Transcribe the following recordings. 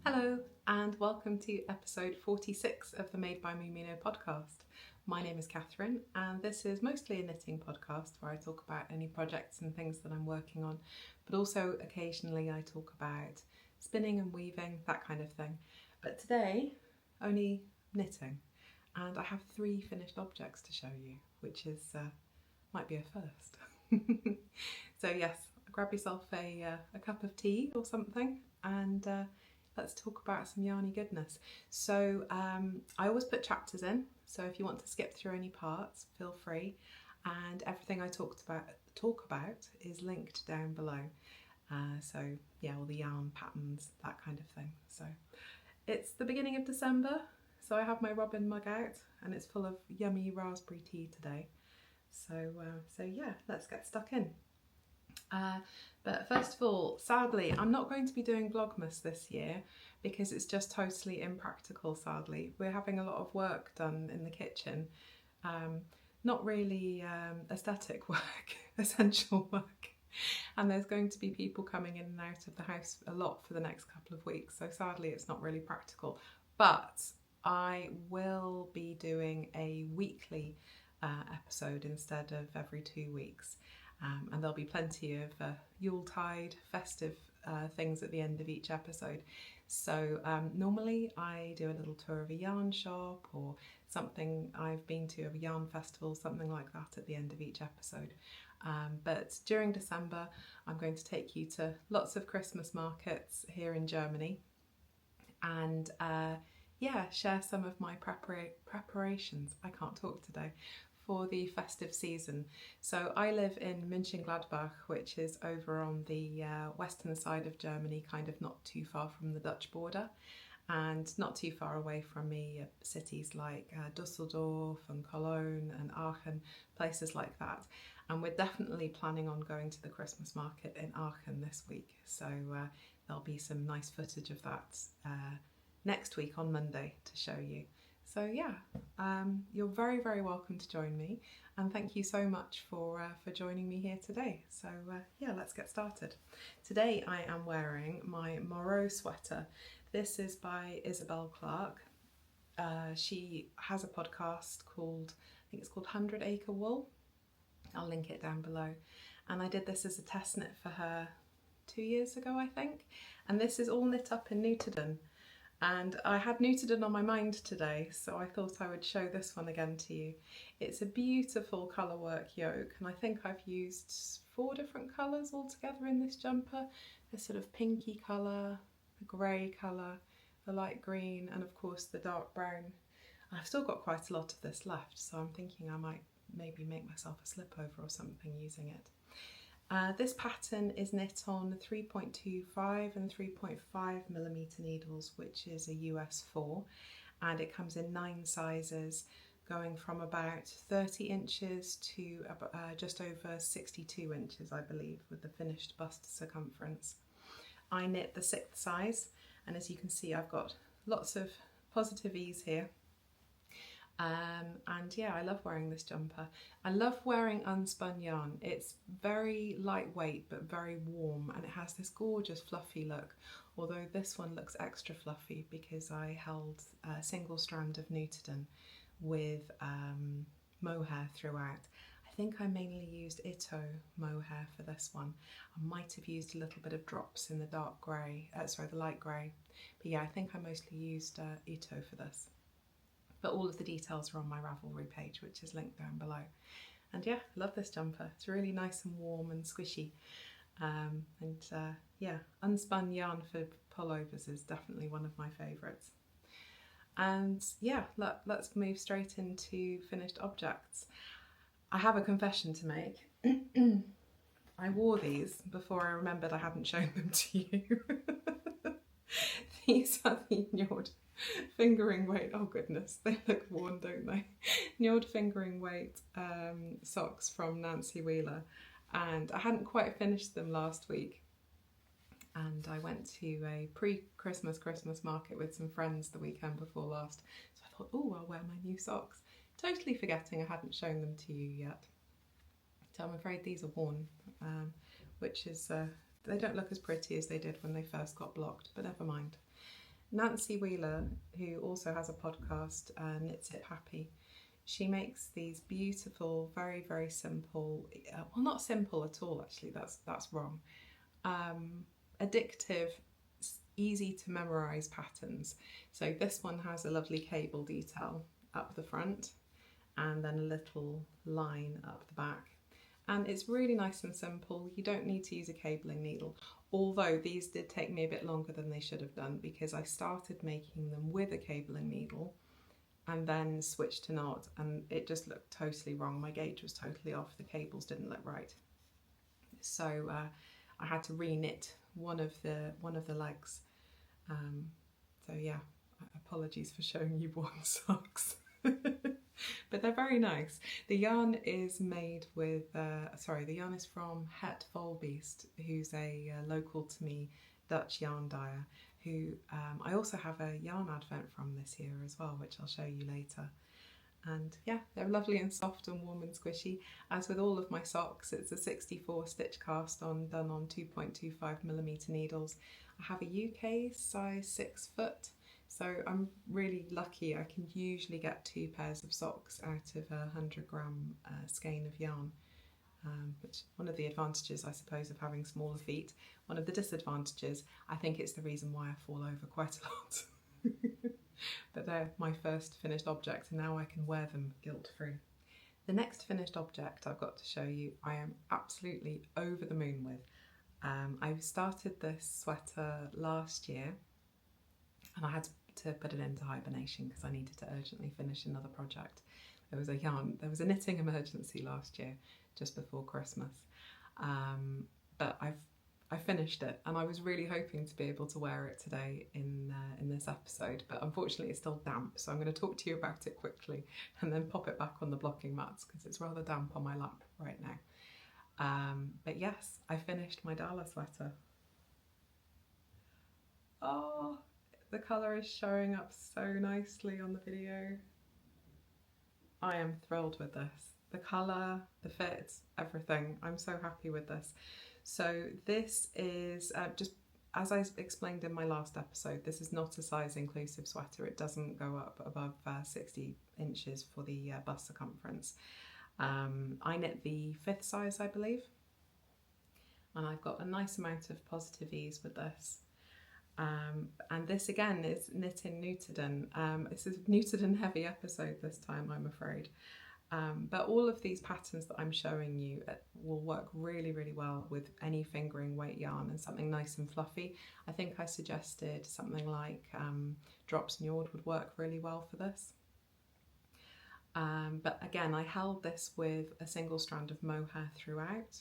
Hello and welcome to episode 46 of the Made by Mumino podcast. My name is Catherine and this is mostly a knitting podcast where I talk about any projects and things that I'm working on, but also occasionally I talk about spinning and weaving, that kind of thing. But today, only knitting, and I have 3 finished objects to show you, which is might be a first. So yes, grab yourself a cup of tea or something and let's talk about some yarny goodness. So I always put chapters in, so if you want to skip through any parts, feel free. And everything I talk about is linked down below. So yeah, all the yarn patterns, that kind of thing. So it's the beginning of December, so I have my Robin mug out and it's full of yummy raspberry tea today. So yeah, let's get stuck in. But first of all, sadly, I'm not going to be doing Vlogmas this year because it's just totally impractical, sadly. We're having a lot of work done in the kitchen. Not really aesthetic work, essential work. And there's going to be people coming in and out of the house a lot for the next couple of weeks. So sadly, it's not really practical. But I will be doing a weekly episode instead of every 2 weeks. And there'll be plenty of Yuletide, festive things at the end of each episode. So normally I do a little tour of a yarn shop or something I've been to, of a yarn festival, something like that at the end of each episode. But during December I'm going to take you to lots of Christmas markets here in Germany and yeah, share some of my preparations. I can't talk today. For the festive season. So I live in Mönchengladbach, which is over on the western side of Germany, kind of not too far from the Dutch border and not too far away from me, cities like Dusseldorf and Cologne and Aachen, places like that. And we're definitely planning on going to the Christmas market in Aachen this week. So there'll be some nice footage of that next week on Monday to show you. So yeah, you're very, very welcome to join me, and thank you so much for joining me here today. So yeah, let's get started. Today I am wearing my Njord sweater. This is by Isabella Clark. She has a podcast called, I think it's called 100 Acre Wool. I'll link it down below. And I did this as a test knit for her 2 years ago, I think. And this is all knit up in Newterdon. And I had Newterdon on my mind today, so I thought I would show this one again to you. It's a beautiful colour work yoke, and I think I've used 4 different colours altogether in this jumper. This sort of pinky colour, the grey colour, the light green, and of course the dark brown. I've still got quite a lot of this left, so I'm thinking I might maybe make myself a slip over or something using it. This pattern is knit on 3.25 and 3.5mm needles, which is a US 4, and it comes in 9 sizes, going from about 30 inches to just over 62 inches, I believe, with the finished bust circumference. I knit the 6th size, and as you can see, I've got lots of positive ease here. And yeah, I love wearing this jumper. I love wearing unspun yarn. It's very lightweight but very warm, and it has this gorgeous fluffy look, although this one looks extra fluffy because I held a single strand of Newterdon with mohair throughout. I think I mainly used Ito mohair for this one. I might have used a little bit of drops in the dark grey, the light grey, but yeah, I think I mostly used Ito for this. But all of the details are on my Ravelry page, which is linked down below. And yeah, I love this jumper. It's really nice and warm and squishy. Yeah, unspun yarn for pullovers is definitely one of my favourites. And yeah, let's move straight into finished objects. I have a confession to make. I wore these before I remembered I hadn't shown them to you. These are the Njord fingering weight, oh goodness, they look worn, don't they? Njord fingering weight socks from Nancy Wheeler, and I hadn't quite finished them last week, and I went to a pre-Christmas market with some friends the weekend before last, so I thought, oh, I'll wear my new socks, totally forgetting I hadn't shown them to you yet. So I'm afraid these are worn, which is they don't look as pretty as they did when they first got blocked, but never mind. Nancy Wheeler, who also has a podcast, Knits It Happy, she makes these beautiful, very, very simple, well, not simple at all, actually, that's wrong, addictive, easy to memorize patterns. So this one has a lovely cable detail up the front and then a little line up the back. And it's really nice and simple. You don't need to use a cabling needle, although these did take me a bit longer than they should have done because I started making them with a cabling needle and then switched to not, and it just looked totally wrong. My gauge was totally off, the cables didn't look right. So I had to re-knit one of the legs. So yeah, apologies for showing you worn socks. But they're very nice. The yarn is made with, the yarn is from Het Volbeest, who's a local to me Dutch yarn dyer, who I also have a yarn advent from this year as well, which I'll show you later. And yeah, they're lovely and soft and warm and squishy. As with all of my socks, it's a 64 stitch cast on, done on 2.25mm needles. I have a UK size 6 foot. So I'm really lucky. I can usually get 2 pairs of socks out of a 100-gram skein of yarn, which one of the advantages, I suppose, of having smaller feet. One of the disadvantages, I think it's the reason why I fall over quite a lot. But they're my first finished object and now I can wear them guilt-free. The next finished object I've got to show you, I am absolutely over the moon with. I started this sweater last year and I had to put it into hibernation because I needed to urgently finish another project. There was a knitting emergency last year, just before Christmas. But I finished it and I was really hoping to be able to wear it today in this episode, but unfortunately it's still damp, so I'm going to talk to you about it quickly and then pop it back on the blocking mats because it's rather damp on my lap right now. But yes, I finished my Dala sweater. Oh, the colour is showing up so nicely on the video. I am thrilled with this. The colour, the fit, everything. I'm so happy with this. So this is, just as I explained in my last episode, this is not a size inclusive sweater. It doesn't go up above 60 inches for the bust circumference. I knit the 5th size, I believe. And I've got a nice amount of positive ease with this. And this again is knit in Newtoden. This is a Newtoden heavy episode this time, I'm afraid. But all of these patterns that I'm showing you will work really, really well with any fingering weight yarn and something nice and fluffy. I think I suggested something like Drops Njord would work really well for this. But again, I held this with a single strand of mohair throughout,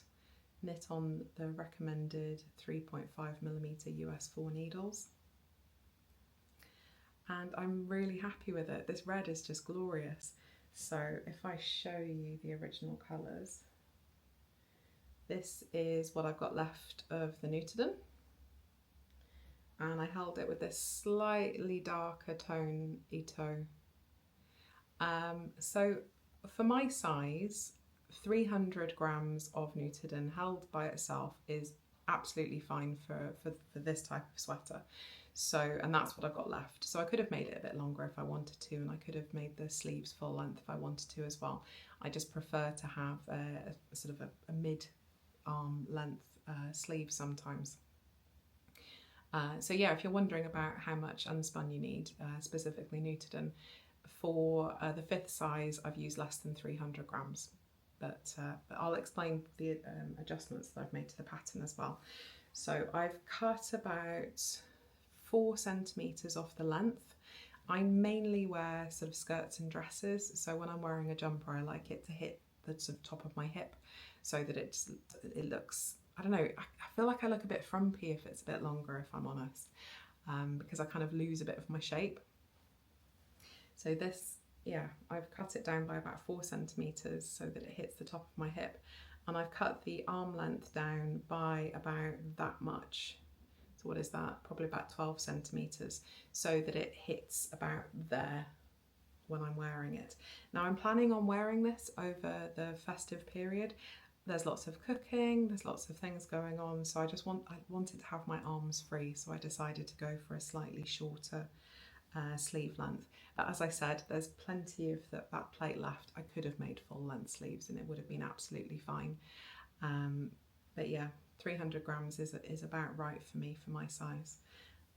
knit on the recommended 3.5mm US 4 needles. And I'm really happy with it. This red is just glorious. So if I show you the original colours, this is what I've got left of the Newtoden. And I held it with this slightly darker tone Ito. So for my size, 300 grams of Newtoden held by itself is absolutely fine for this type of sweater. So, and that's what I've got left. So I could have made it a bit longer if I wanted to, and I could have made the sleeves full length if I wanted to as well. I just prefer to have a sort of a mid-arm length sleeve sometimes. So yeah, if you're wondering about how much unspun you need, specifically Newtoden, for the 5th size I've used less than 300 grams. But I'll explain the adjustments that I've made to the pattern as well. So I've cut about 4 centimetres off the length. I mainly wear sort of skirts and dresses, so when I'm wearing a jumper I like it to hit the sort of top of my hip so that it looks, I don't know, I feel like I look a bit frumpy if it's a bit longer, if I'm honest, because I kind of lose a bit of my shape. So this, yeah, I've cut it down by about 4 centimetres so that it hits the top of my hip, and I've cut the arm length down by about that much. So what is that? Probably about 12 centimetres, so that it hits about there when I'm wearing it. Now I'm planning on wearing this over the festive period. there's lots of cooking, there's lots of things going on, so I wanted to have my arms free, so I decided to go for a slightly shorter sleeve length. But as I said, there's plenty of that plate left. I could have made full length sleeves and it would have been absolutely fine. But yeah, 300 grams is about right for me for my size.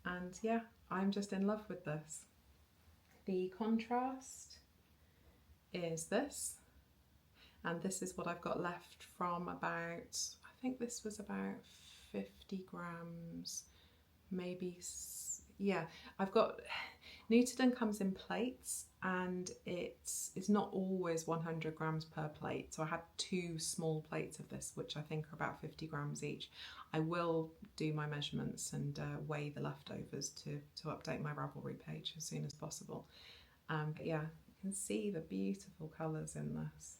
And yeah, I'm just in love with this. The contrast is this, and this is what I've got left from about, I think this was about 50 grams, maybe, yeah. I've got, Newton comes in plates and it's not always 100 grams per plate, so I had 2 small plates of this, which I think are about 50 grams each. I will do my measurements and weigh the leftovers to update my Ravelry page as soon as possible. But yeah, you can see the beautiful colours in this.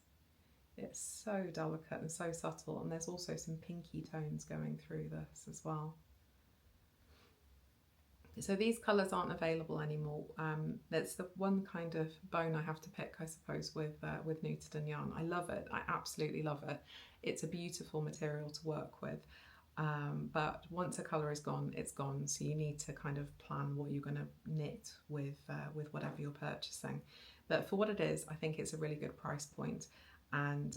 It's so delicate and so subtle, and there's also some pinky tones going through this as well. So these colours aren't available anymore. That's the one kind of bone I have to pick, I suppose, with Newton yarn. I love it. I absolutely love it. It's a beautiful material to work with. But once a colour is gone, it's gone. So you need to kind of plan what you're going to knit with whatever you're purchasing. But for what it is, I think it's a really good price point. And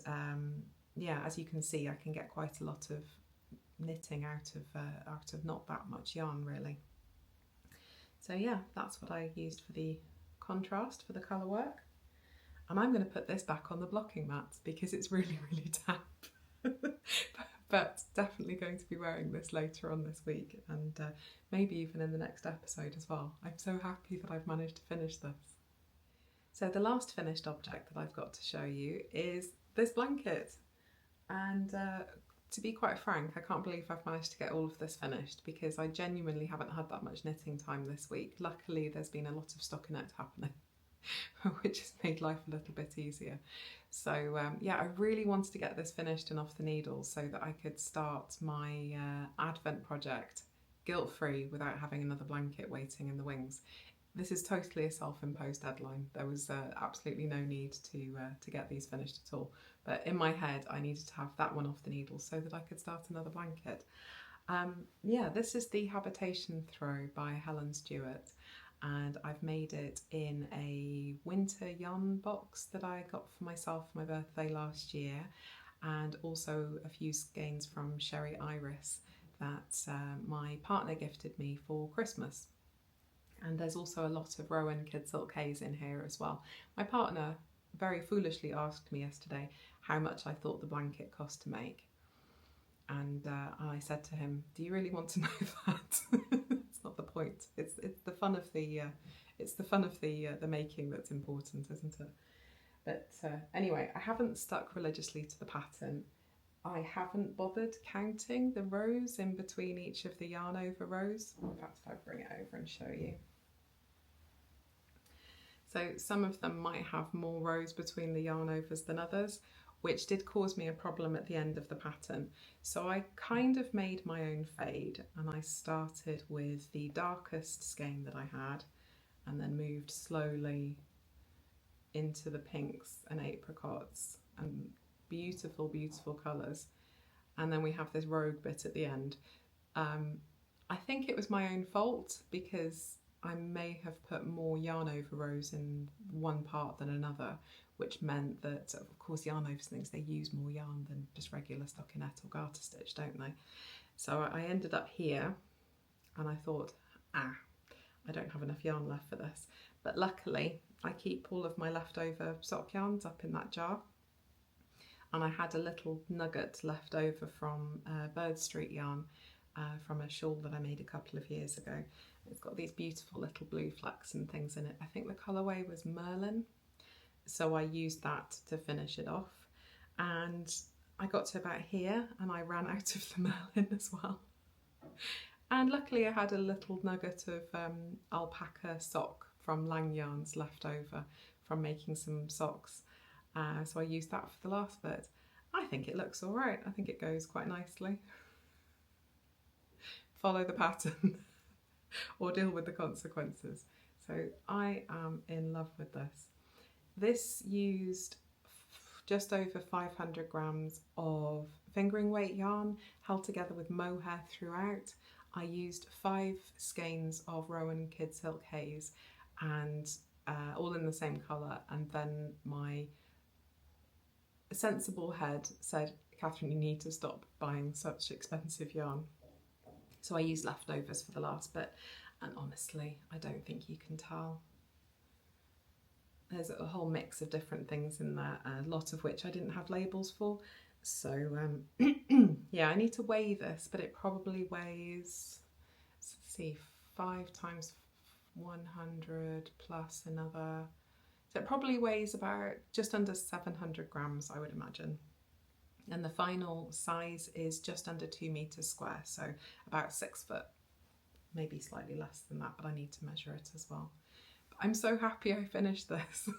yeah, as you can see, I can get quite a lot of knitting out of not that much yarn, really. So yeah, that's what I used for the contrast, for the colour work. And I'm going to put this back on the blocking mat because it's really, really damp. But definitely going to be wearing this later on this week, and maybe even in the next episode as well. I'm so happy that I've managed to finish this. So the last finished object that I've got to show you is this blanket. And to be quite frank, I can't believe I've managed to get all of this finished because I genuinely haven't had that much knitting time this week. Luckily, there's been a lot of stockinette happening, which has made life a little bit easier. So yeah, I really wanted to get this finished and off the needle so that I could start my Advent project guilt-free without having another blanket waiting in the wings. This is totally a self-imposed deadline. There was absolutely no need to get these finished at all. But in my head, I needed to have that one off the needle so that I could start another blanket. Yeah, this is the Habitation Throw by Helen Stewart, and I've made it in a winter yarn box that I got for myself for my birthday last year, and also a few skeins from Sherry Iris that my partner gifted me for Christmas. And there's also a lot of Rowan Kid Silk Haze in here as well. My partner very foolishly asked me yesterday how much I thought the blanket cost to make. And I said to him, do you really want to know that? It's not the point. It's the fun of the making that's important, isn't it? But anyway, I haven't stuck religiously to the pattern. I haven't bothered counting the rows in between each of the yarn over rows. In fact, if I bring it over and show you. So some of them might have more rows between the yarn overs than others, which did cause me a problem at the end of the pattern. So I kind of made my own fade, and I started with the darkest skein that I had and then moved slowly into the pinks and apricots and beautiful, beautiful colours. And then we have this rogue bit at the end. I think it was my own fault because I may have put more yarn over rows in one part than another, which meant that, of course, yarn over things, they use more yarn than just regular stockinette or garter stitch, don't they? So I ended up here and I thought, I don't have enough yarn left for this. But luckily, I keep all of my leftover sock yarns up in that jar. And I had a little nugget left over from Bird Street yarn from a shawl that I made a couple of years ago. It's got these beautiful little blue flecks and things in it. I think the colourway was Merlin. So I used that to finish it off. And I got to about here and I ran out of the Merlin as well. And luckily I had a little nugget of alpaca sock from Lang Yarns left over from making some socks. So I used that for the last bit. I think it looks all right. I think it goes quite nicely. Follow the pattern or deal with the consequences. So I am in love with this. This used just over 500 grams of fingering weight yarn held together with mohair throughout. I used 5 skeins of Rowan Kid Silk Haze and all in the same colour, and then my sensible head said, Catherine, you need to stop buying such expensive yarn. So I used leftovers for the last bit, and honestly, I don't think you can tell. There's a whole mix of different things in there, a lot of which I didn't have labels for. So yeah, I need to weigh this, but it probably weighs, let's see, 5 times 100 plus another. So it probably weighs about just under 700 grams, I would imagine. And the final size is just under 2 meters square, so about 6 foot, maybe slightly less than that, but I need to measure it as well. But I'm so happy I finished this.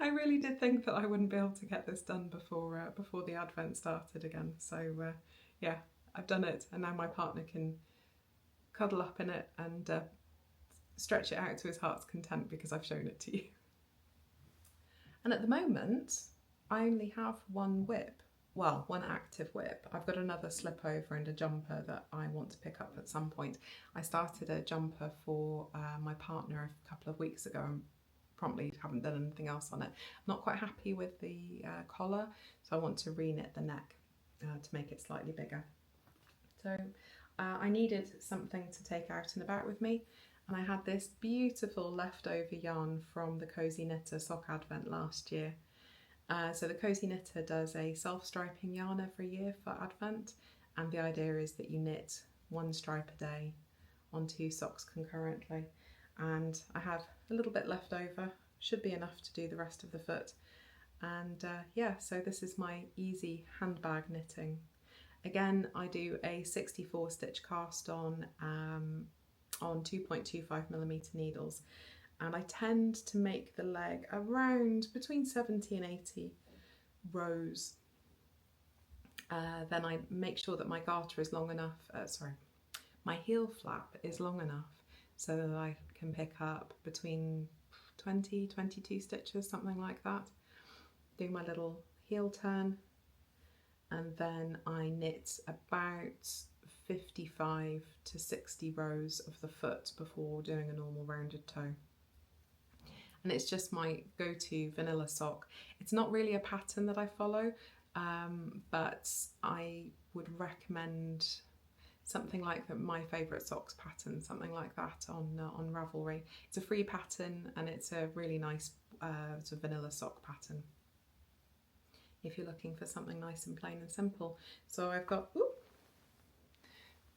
I really did think that I wouldn't be able to get this done before the Advent started again. So yeah, I've done it, and now my partner can cuddle up in it and stretch it out to his heart's content because I've shown it to you. And at the moment, I only have one whip. Well, one active whip. I've got another slip over and a jumper that I want to pick up at some point. I started a jumper for my partner a couple of weeks ago and promptly haven't done anything else on it. I'm not quite happy with the collar, so I want to re-knit the neck to make it slightly bigger. So I needed something to take out and about with me, and I had this beautiful leftover yarn from the Cozy Knitter Sock Advent last year. So the Cozy Knitter does a self-striping yarn every year for Advent, and the idea is that you knit 1 stripe a day on 2 socks concurrently. And I have a little bit left over, should be enough to do the rest of the foot. And yeah, so this is my easy handbag knitting. Again, I do a 64 stitch cast on 2.25mm needles. And I tend to make the leg around between 70 and 80 rows. Then I make sure that my garter is long enough, my heel flap is long enough so that I can pick up between 20, 22 stitches, something like that. Do my little heel turn, and then I knit about 55 to 60 rows of the foot before doing a normal rounded toe. And it's just my go-to vanilla sock. It's not really a pattern that I follow, but I would recommend something like my favourite socks pattern, something like that on Ravelry. It's a free pattern and it's a really nice sort of vanilla sock pattern if you're looking for something nice and plain and simple. So I've got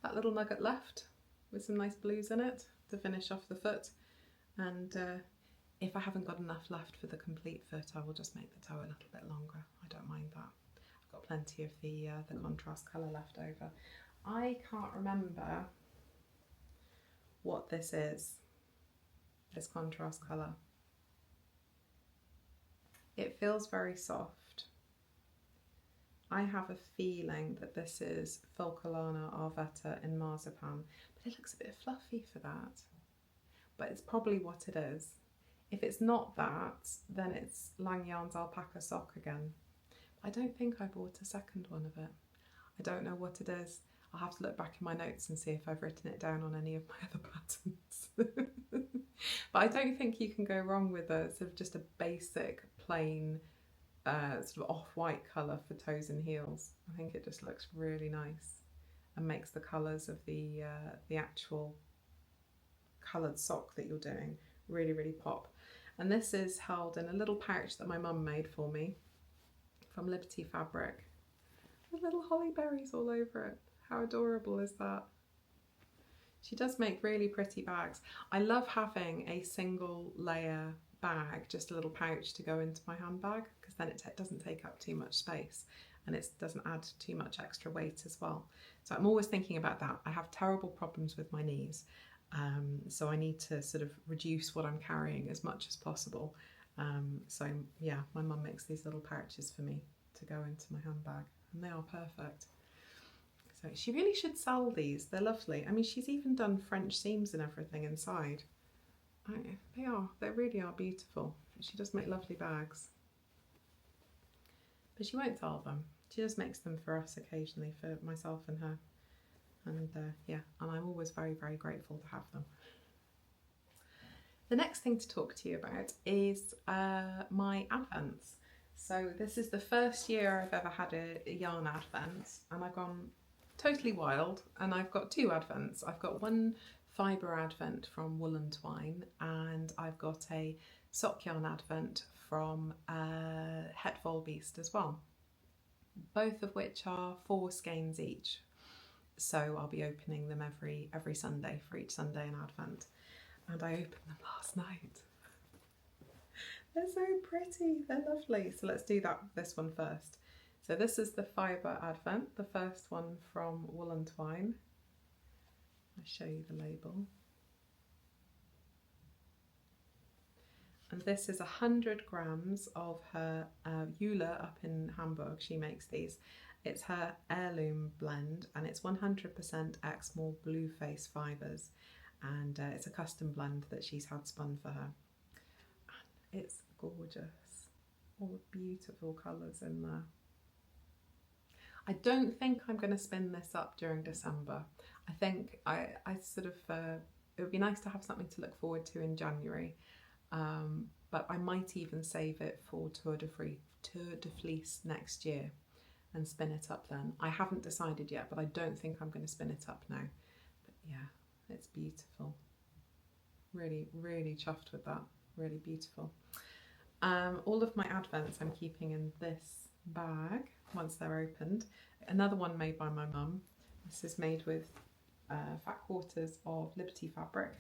that little nugget left with some nice blues in it to finish off the foot, and if I haven't got enough left for the complete foot, I will just make the toe a little bit longer. I don't mind that. I've got plenty of the contrast colour left over. I can't remember what this is, this contrast colour. It feels very soft. I have a feeling that this is Folcolana Arvetta in Marzipan, but it looks a bit fluffy for that. But it's probably what it is. If it's not that, then it's Lang Yarn's Alpaca Sock again. I don't think I bought a second one of it. I don't know what it is. I'll have to look back in my notes and see if I've written it down on any of my other patterns. But I don't think you can go wrong with a sort of just a basic plain sort of off-white colour for toes and heels. I think it just looks really nice and makes the colours of the actual coloured sock that you're doing really, really pop. And this is held in a little pouch that my mum made for me from Liberty Fabric with little holly berries all over it. How adorable is that? She does make really pretty bags. I love having a single layer bag, just a little pouch to go into my handbag, because then it doesn't take up too much space and it doesn't add too much extra weight as well. So I'm always thinking about that. I have terrible problems with my knees. So I need to sort of reduce what I'm carrying as much as possible. So yeah, my mum makes these little pouches for me to go into my handbag, and they are perfect. So she really should sell these. They're lovely. I mean, she's even done French seams and everything inside. They really are beautiful. She does make lovely bags. but she won't sell them. She just makes them for us occasionally, for myself and her. And yeah, and I'm always very, very grateful to have them. The next thing to talk to you about is my advents. So this is the first year I've ever had a yarn advent, and I've gone totally wild, and I've got 2 advents. I've got one Fibre advent from Wool and Twine, and I've got a sock yarn advent from Het Volbeast as well, both of which are 4 skeins each. So I'll be opening them every Sunday, for each Sunday in Advent. And I opened them last night. They're so pretty, they're lovely. So let's do this one first. So this is the Fibre Advent, the first one from Wool and Twine. I'll show you the label. And this is 100 grams of her Eula up in Hamburg. She makes these. It's her heirloom blend, and it's 100% Exmoor Blueface fibres, and it's a custom blend that she's had spun for her. And it's gorgeous, all the beautiful colours in there. I don't think I'm going to spin this up during December. I think I sort of, it would be nice to have something to look forward to in January, but I might even save it for Tour de Fleece next year and spin it up then. I haven't decided yet, but I don't think I'm going to spin it up now. But yeah, it's beautiful. Really, really chuffed with that. Really beautiful. All of my advents I'm keeping in this bag once they're opened. Another one made by my mum. This is made with fat quarters of Liberty fabric.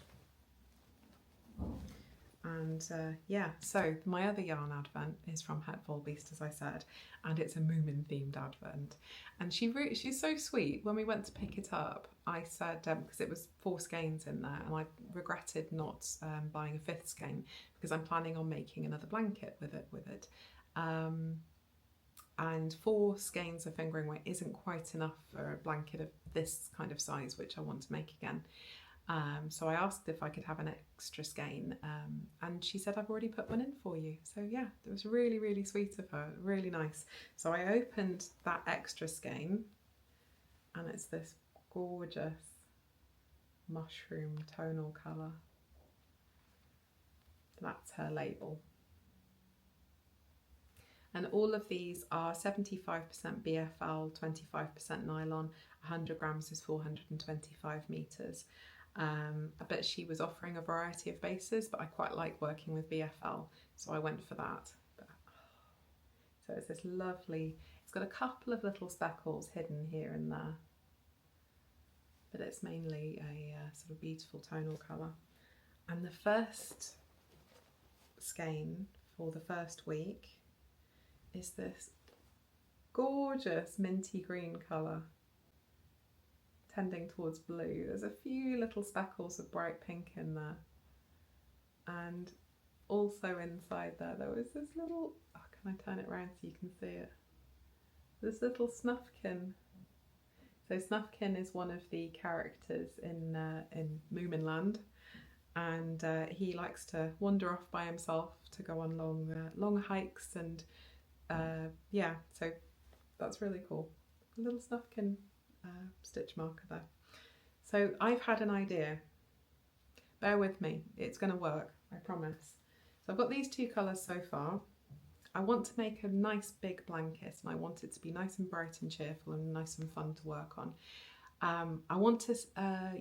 And yeah, so my other yarn advent is from Het Volbeast, as I said, and it's a Moomin themed advent. And she's so sweet. When we went to pick it up, I said, because it was 4 skeins in there, and I regretted not buying a 5th skein because I'm planning on making another blanket with it. And 4 skeins of fingering weight isn't quite enough for a blanket of this kind of size, which I want to make again. So I asked if I could have an extra skein, and she said, I've already put one in for you. So yeah, it was really, really sweet of her, really nice. So I opened that extra skein, and it's this gorgeous mushroom tonal colour. That's her label. And all of these are 75% BFL, 25% nylon, 100 grams is 425 metres. But she was offering a variety of bases, but I quite like working with BFL, so I went for that. So it's this lovely, it's got a couple of little speckles hidden here and there, but it's mainly a sort of beautiful tonal colour. And the first skein for the first week is this gorgeous minty green colour, tending towards blue. There's a few little speckles of bright pink in there, and also inside there was this little, oh, can I turn it around so you can see it, this little snuffkin. So Snuffkin is one of the characters in Moominland, and he likes to wander off by himself to go on long hikes, and yeah, so that's really cool. A little Snuffkin stitch marker there. So I've had an idea. Bear with me, it's going to work, I promise. So I've got these 2 colours so far. I want to make a nice big blanket, and I want it to be nice and bright and cheerful and nice and fun to work on. I want to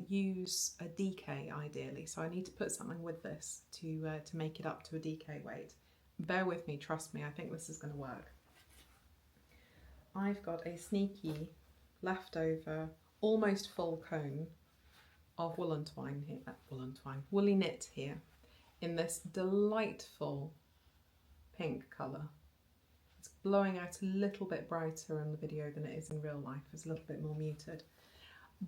use a DK ideally, so I need to put something with this to make it up to a DK weight. Bear with me, trust me, I think this is going to work. I've got a sneaky leftover, almost full cone of wool and twine here, woolly knit here, in this delightful pink colour. It's blowing out a little bit brighter in the video than it is in real life. It's a little bit more muted.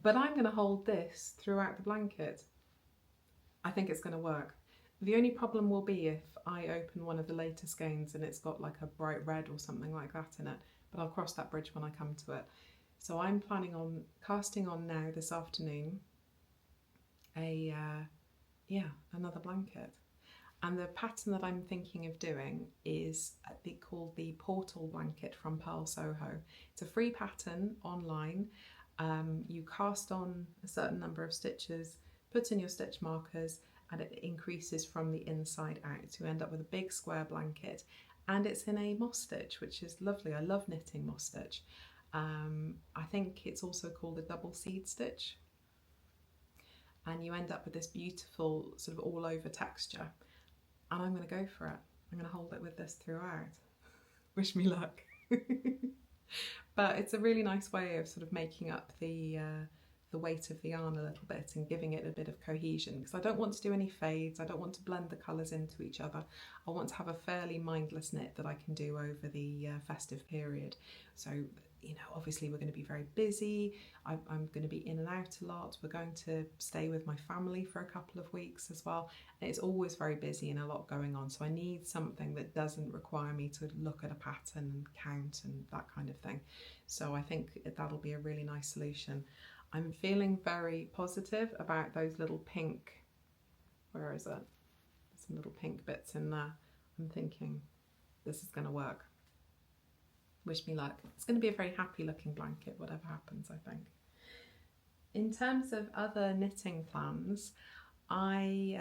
But I'm going to hold this throughout the blanket. I think it's going to work. The only problem will be if I open one of the later skeins and it's got like a bright red or something like that in it, but I'll cross that bridge when I come to it. So I'm planning on casting on now this afternoon another blanket. And the pattern that I'm thinking of doing is called the Portal Blanket from Pearl Soho. It's a free pattern online. You cast on a certain number of stitches, put in your stitch markers, and it increases from the inside out. So you end up with a big square blanket, and it's in a moss stitch, which is lovely. I love knitting moss stitch. I think it's also called a double seed stitch. And you end up with this beautiful sort of all over texture. And I'm going to go for it. I'm going to hold it with this throughout. Wish me luck. But it's a really nice way of sort of making up the weight of the yarn a little bit and giving it a bit of cohesion, because I don't want to do any fades. I don't want to blend the colours into each other. I want to have a fairly mindless knit that I can do over the festive period. So, you know, obviously we're going to be very busy. I'm going to be in and out a lot. We're going to stay with my family for a couple of weeks as well. And it's always very busy and a lot going on. So I need something that doesn't require me to look at a pattern and count and that kind of thing. So I think that'll be a really nice solution. I'm feeling very positive about those little pink, where is it? Some little pink bits in there. I'm thinking this is going to work. Wish me luck. It's going to be a very happy looking blanket, whatever happens, I think. In terms of other knitting plans, I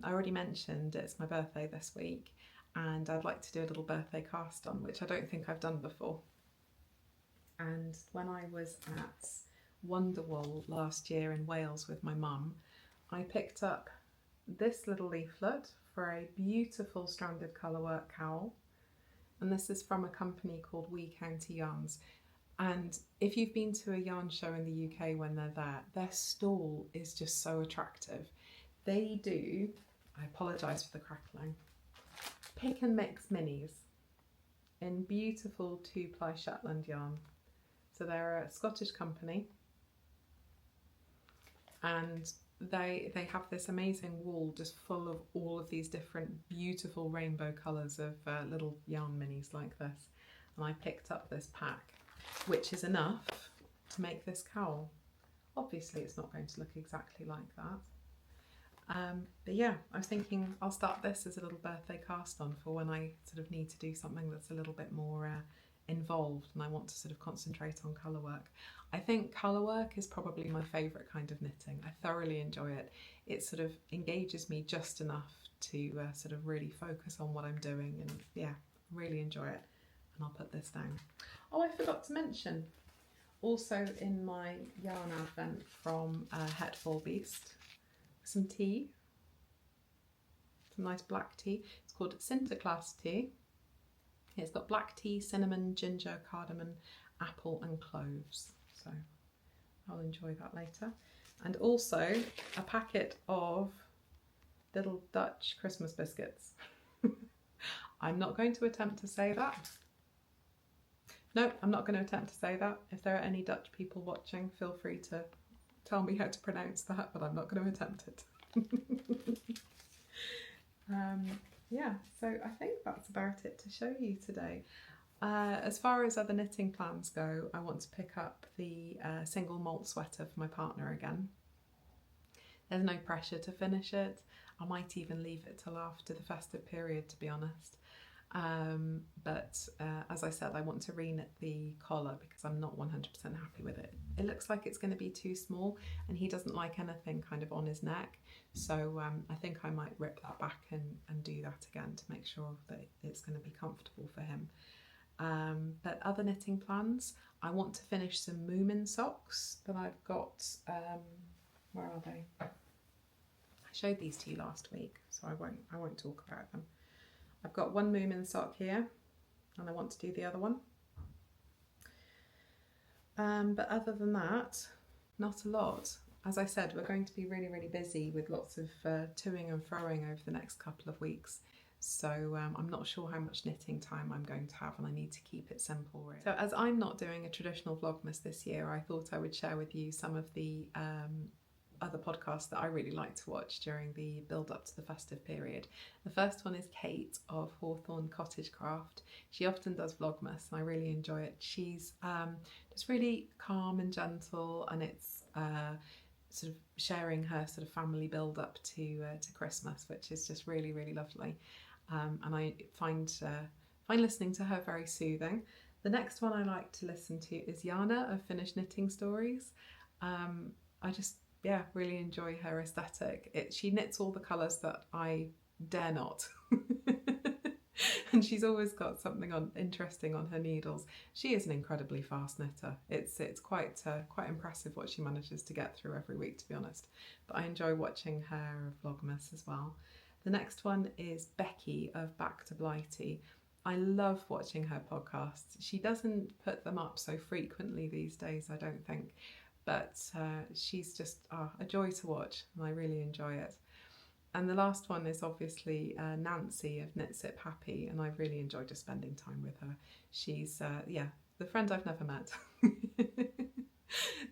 already mentioned it's my birthday this week, and I'd like to do a little birthday cast on, which I don't think I've done before. And when I was at Wonderwall last year in Wales with my mum, I picked up this little leaflet for a beautiful stranded colourwork cowl. And this is from a company called We County Yarns. And if you've been to a yarn show in the UK when they're there, their stall is just so attractive. They do, I apologise for the crackling, pick and mix minis in beautiful 2-ply Shetland yarn. So they're a Scottish company, and they have this amazing wall just full of all of these different beautiful rainbow colours of little yarn minis like this. And I picked up this pack, which is enough to make this cowl. Obviously it's not going to look exactly like that. But yeah, I was thinking I'll start this as a little birthday cast on for when I sort of need to do something that's a little bit more involved and I want to sort of concentrate on colour work. I think colour work is probably my favourite kind of knitting. I thoroughly enjoy it. It sort of engages me just enough to sort of really focus on what I'm doing, and yeah, really enjoy it. And I'll put this down. Oh, I forgot to mention, also in my yarn advent from Hetfall Beast, some tea, some nice black tea. It's called Sinterklaas tea. It's got black tea, cinnamon, ginger, cardamom, apple and cloves. So I'll enjoy that later. And also a packet of little Dutch Christmas biscuits. I'm not going to attempt to say that. No, I'm not going to attempt to say that. If there are any Dutch people watching, feel free to tell me how to pronounce that, but I'm not going to attempt it. Yeah, so I think that's about it to show you today. As far as other knitting plans go, I want to pick up the single malt sweater for my partner again. There's no pressure to finish it. I might even leave it till after the festive period, to be honest. But as I said, I want to re-knit the collar because I'm not 100% happy with it. It looks like it's going to be too small, and he doesn't like anything kind of on his neck. So I think I might rip that back and do that again to make sure that it's going to be comfortable for him. But other knitting plans, I want to finish some Moomin socks that I've got. Where are they? I showed these to you last week, so I won't talk about them. I've got one Moomin sock here, and I want to do the other one. But other than that, not a lot. As I said, we're going to be really, really busy with lots of toing and froing over the next couple of weeks. So I'm not sure how much knitting time I'm going to have, and I need to keep it simple, really. So as I'm not doing a traditional Vlogmas this year, I thought I would share with you some of the other podcasts that I really like to watch during the build up to the festive period. The first one is Kate of Hawthorne Cottage Craft. She often does Vlogmas and I really enjoy it. She's just really calm and gentle, and it's sort of sharing her sort of family build up to Christmas, which is just really, really lovely. And I find listening to her very soothing. The next one I like to listen to is Jana of Finnish Knitting Stories. I just, yeah, really enjoy her aesthetic. She knits all the colours that I dare not. And she's always got something interesting on her needles. She is an incredibly fast knitter. It's quite impressive what she manages to get through every week, to be honest. But I enjoy watching her Vlogmas as well. The next one is Becky of Back to Blighty. I love watching her podcasts. She doesn't put them up so frequently these days, I don't think, but she's just a joy to watch, and I really enjoy it. And the last one is obviously Nancy of Knit Sip Happy, and I really enjoy just spending time with her. She's, the friend I've never met.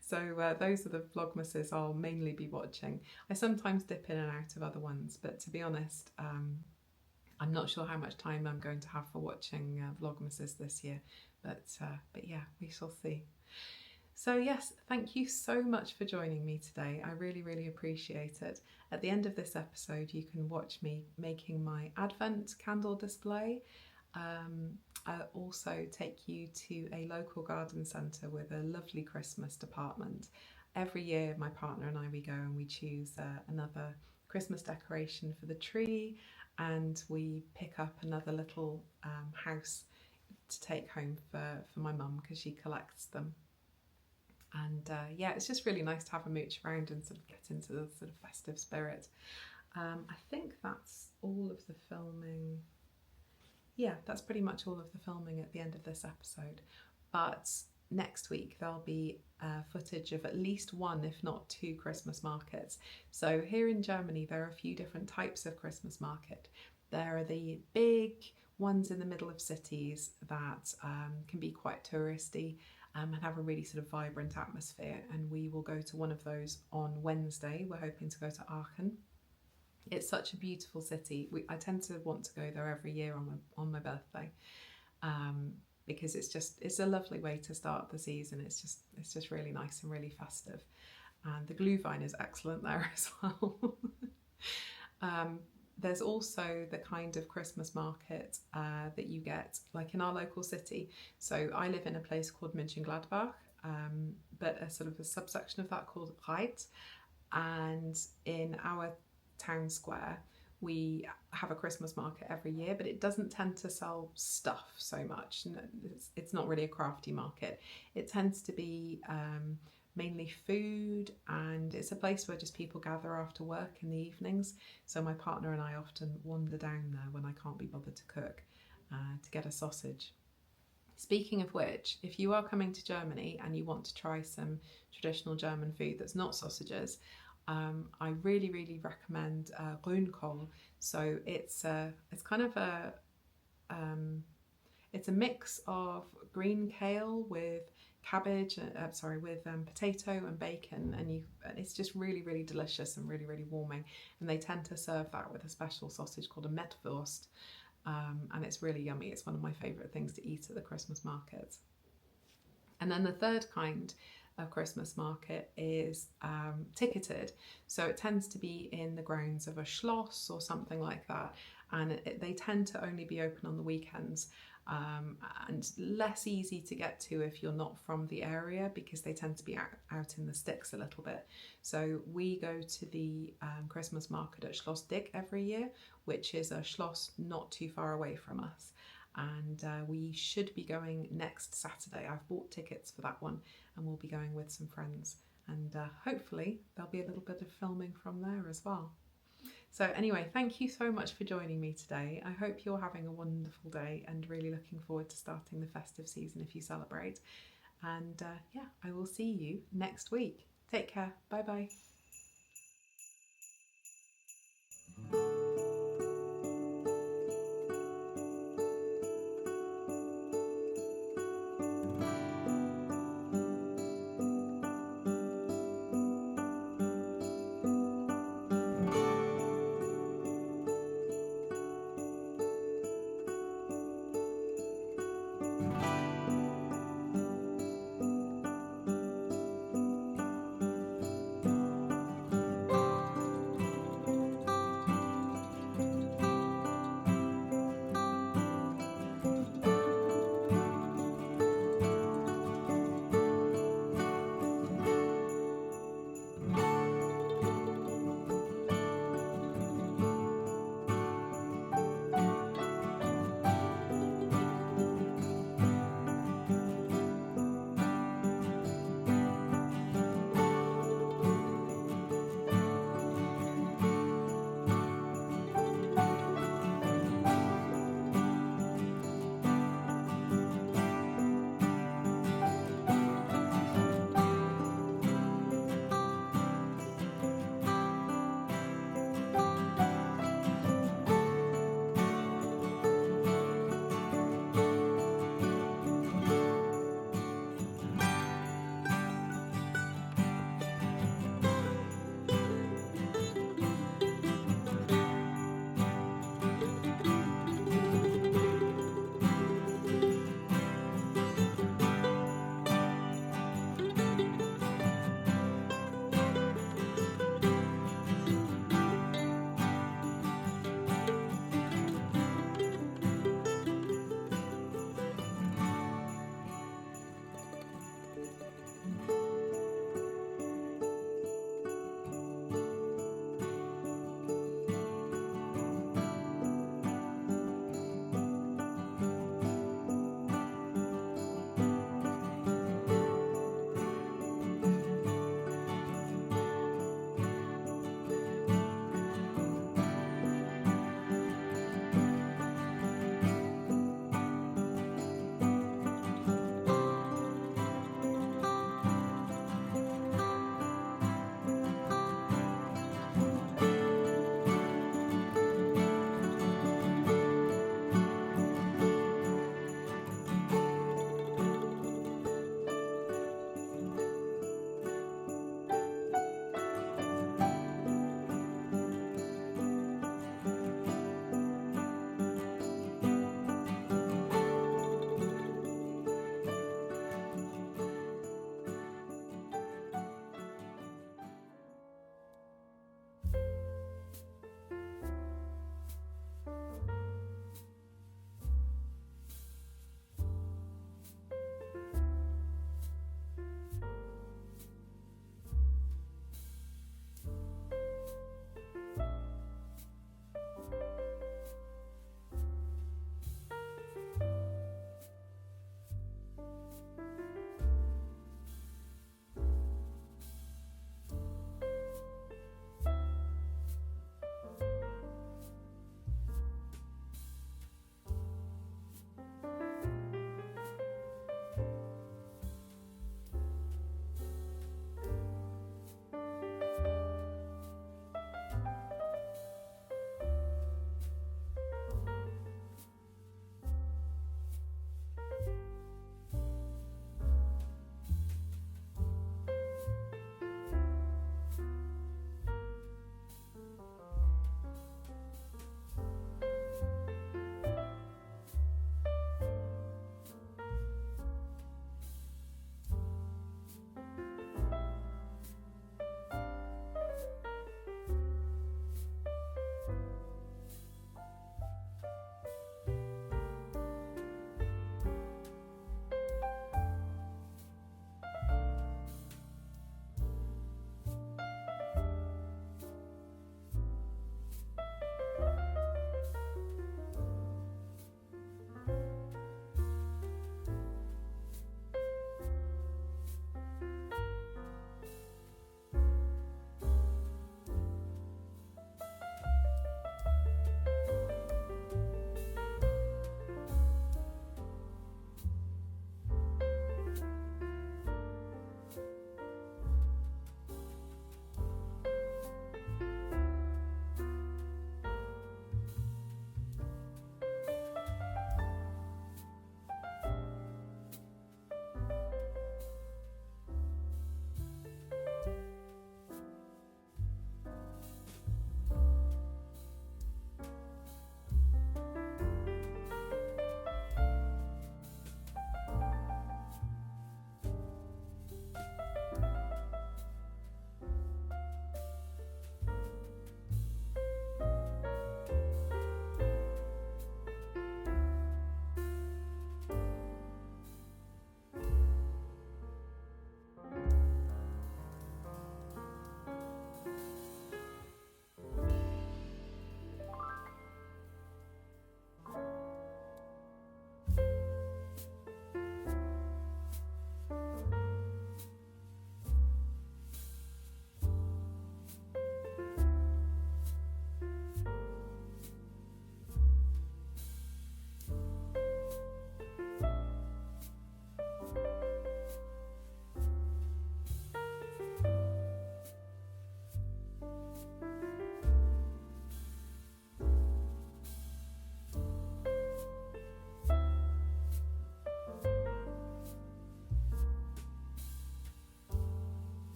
So those are the Vlogmases I'll mainly be watching. I sometimes dip in and out of other ones, but to be honest, I'm not sure how much time I'm going to have for watching Vlogmases this year, but yeah, we shall see. So yes, thank you so much for joining me today. I really, really appreciate it. At the end of this episode, you can watch me making my Advent candle display. I'll also take you to a local garden centre with a lovely Christmas department. Every year, my partner and I, we go and we choose another Christmas decoration for the tree, and we pick up another little house to take home for my mum, because she collects them. And yeah, it's just really nice to have a mooch around and sort of get into the sort of festive spirit. I think that's all of the filming. Yeah, that's pretty much all of the filming at the end of this episode. But next week there'll be footage of at least one, if not two, Christmas markets. So here in Germany, there are a few different types of Christmas market. There are the big ones in the middle of cities that can be quite touristy. And have a really sort of vibrant atmosphere, and we will go to one of those on Wednesday. We're hoping to go to Aachen. It's such a beautiful city. I tend to want to go there every year on my birthday, because it's a lovely way to start the season. It's just really nice and really festive, and the Glühwein is excellent there as well. There's also the kind of Christmas market that you get like in our local city. So I live in a place called Mönchengladbach, but a sort of a subsection of that called Reit. And in our town square, we have a Christmas market every year, but it doesn't tend to sell stuff so much. It's not really a crafty market. It tends to be mainly food, and it's a place where just people gather after work in the evenings. So my partner and I often wander down there when I can't be bothered to cook to get a sausage. Speaking of which, if you are coming to Germany and you want to try some traditional German food that's not sausages, I really, really recommend Grünkohl. So it's kind of it's a mix of green kale with cabbage, with potato and bacon, and it's just really, really delicious and really, really warming. And they tend to serve that with a special sausage called a Mettwurst, and it's really yummy. It's one of my favourite things to eat at the Christmas market. And then the third kind of Christmas market is ticketed, so it tends to be in the grounds of a schloss or something like that, and they tend to only be open on the weekends. And less easy to get to if you're not from the area, because they tend to be out in the sticks a little bit. So we go to the Christmas market at Schloss Dick every year, which is a schloss not too far away from us. And we should be going next Saturday. I've bought tickets for that one, and we'll be going with some friends. And hopefully there'll be a little bit of filming from there as well. So anyway, thank you so much for joining me today. I hope you're having a wonderful day and really looking forward to starting the festive season if you celebrate. And yeah, I will see you next week. Take care. Bye bye.